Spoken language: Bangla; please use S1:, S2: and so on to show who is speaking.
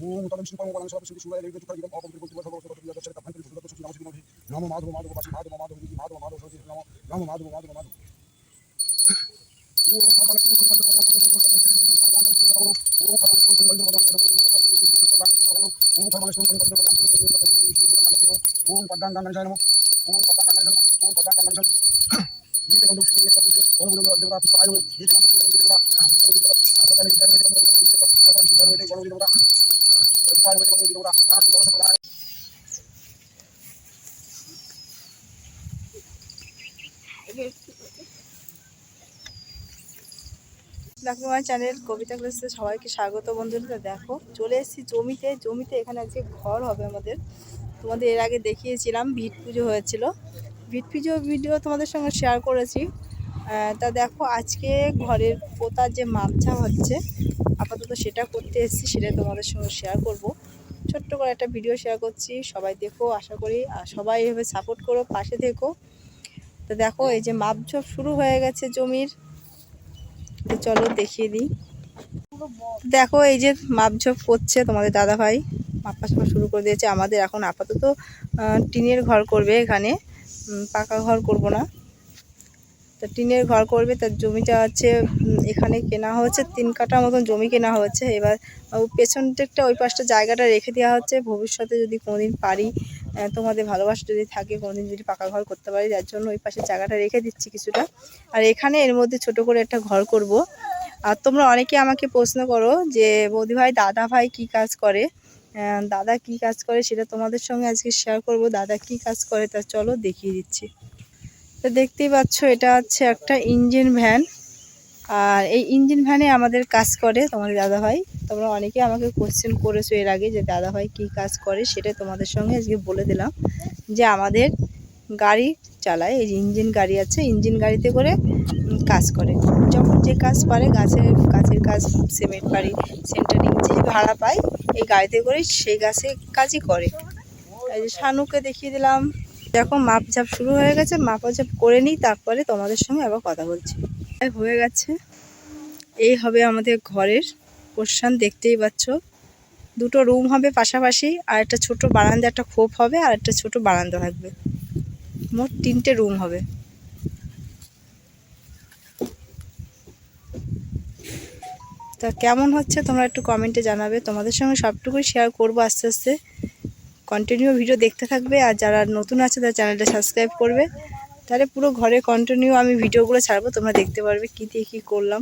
S1: ওম তদং শিবং ওম সব শিব সুরায় রেগে চুকাই দিলাম অপবিত্র বলতে বসব বসব বিয়া দর্শন কাপন সুন্দর দর্শন নাম শিবং নমো মাধব মাধব বাসি মাধব মাধব বিজি মাধব মাধব সজি নমো নমো মাধব মাধব মাধব ওম ভগবান শিব পরিবর্তন ওম ভগবান শিব পরিবর্তন ওম ভগবান শিব পরিবর্তন ওম ভগবান শিব পরিবর্তন ওম পদ্মাং গঙ্গা জয় নমো ওম পদ্মাং গঙ্গা জয় নমো ওম পদ্মাং গঙ্গা জয় ये देखो ये ओम गुरु देवता पायो ये देखो देवता पता नहीं क्या देवता पता नहीं क्या देवता पायो देवता
S2: লাকমার চ্যানেল কবিতা ক্লাসে সবাইকে স্বাগত বন্ধুরা। দেখো চলে এসেছি জমিতে এখানে আজকে ঘর হবে আমাদের। তোমাদের এর আগে দেখিয়েছিলাম ভিট পুজো হয়েছিল, ভিট পুজো ভিডিও তোমাদের সঙ্গে শেয়ার করেছি। তা দেখো আজকে ঘরের পোতার যে মাপঝা হচ্ছে আপাতত সেটা করতে এসেছি, সেটা তোমাদের সঙ্গে শেয়ার করব। ছোট্ট করে একটা ভিডিও শেয়ার করছি, সবাই দেখো আশা করি, আর সবাই এভাবে সাপোর্ট করো, পাশে থেকো। তো দেখো এই যে মাপঝোপ শুরু হয়ে গেছে জমির, চলো দেখিয়ে দিই। দেখো এই যে মাপঝোপ করছে তোমাদের দাদা ভাই, মাপা সাপা শুরু করে দিয়েছে। আমাদের এখন আপাতত টিনের ঘর করবে, এখানে পাকা ঘর করব না, তা টিনের ঘর করবে। তার জমিটা আছে এখানে কেনা হয়েছে, 3 কাঠা মতন জমি কেনা হয়েছে। এবার পেছন দিকটা ওই পাশটা জায়গাটা রেখে দেওয়া হচ্ছে, ভবিষ্যতে যদি কোনোদিন পারি, তোমাদের ভালোবাসা যদি থাকে, কোনোদিন যদি পাকা ঘর করতে পারি, যার জন্য ওই পাশে জায়গাটা রেখে দিচ্ছি কিছুটা। আর এখানে এর মধ্যে ছোট করে একটা ঘর করব। আর তোমরা অনেকে আমাকে প্রশ্ন করো যে বৌদি ভাই দাদা ভাই কী কাজ করে, দাদা কি কাজ করে সেটা তোমাদের সঙ্গে আজকে শেয়ার করব। দাদা কি কাজ করে তা চলো দেখিয়ে দিচ্ছি। তো দেখতেই পাচ্ছ এটা হচ্ছে একটা ইঞ্জিন ভ্যান, আর এই ইঞ্জিন ভ্যানে আমাদের কাজ করে তোমাদের দাদা ভাই। তোমরা অনেকে আমাকে কোশ্চেন করেছো এর আগে যে দাদা ভাই কী কাজ করে, সেটা তোমাদের সঙ্গে আজকে বলে দিলাম। যে আমাদের গাড়ি চালায়, এই যে ইঞ্জিন গাড়ি আছে, ইঞ্জিন গাড়িতে করে কাজ করে। যখন যে কাজ পারে, গাছের কাজ, সিমেন্ট বাড়ি, সেন্টারিং যে ভাড়া পায়, এই গাড়িতে করে সেই কাজই করে। এই যে শানুকে দেখিয়ে দিলাম। দেখো মাপঝাপ শুরু হয়ে গেছে, মাপাঝাপ করে নিই, তারপরে তোমাদের সঙ্গে আবার কথা বলছি। হয়ে গেছে, এই হবে আমাদের ঘরের পোর্শন। দেখতেই পাচ্ছ 2টো রুম হবে পাশাপাশি, আর একটা ছোট বারান্দা, একটা খোপ হবে, আর একটা ছোট বারান্দা থাকবে। মোট 3টে রুম হবে। তা কেমন হচ্ছে তোমরা একটু কমেন্টে জানাবে। তোমাদের সঙ্গে সবটুকুই শেয়ার করবো আস্তে আস্তে, কন্টিনিউ ভিডিও দেখতে থাকবে। আর যারা নতুন আছে তারা চ্যানেলটা সাবস্ক্রাইব করবে, তাহলে পুরো ঘরে কন্টিনিউ আমি ভিডিওগুলো ছাড়বো, তোমরা দেখতে পারবে কী দিয়ে কী করলাম।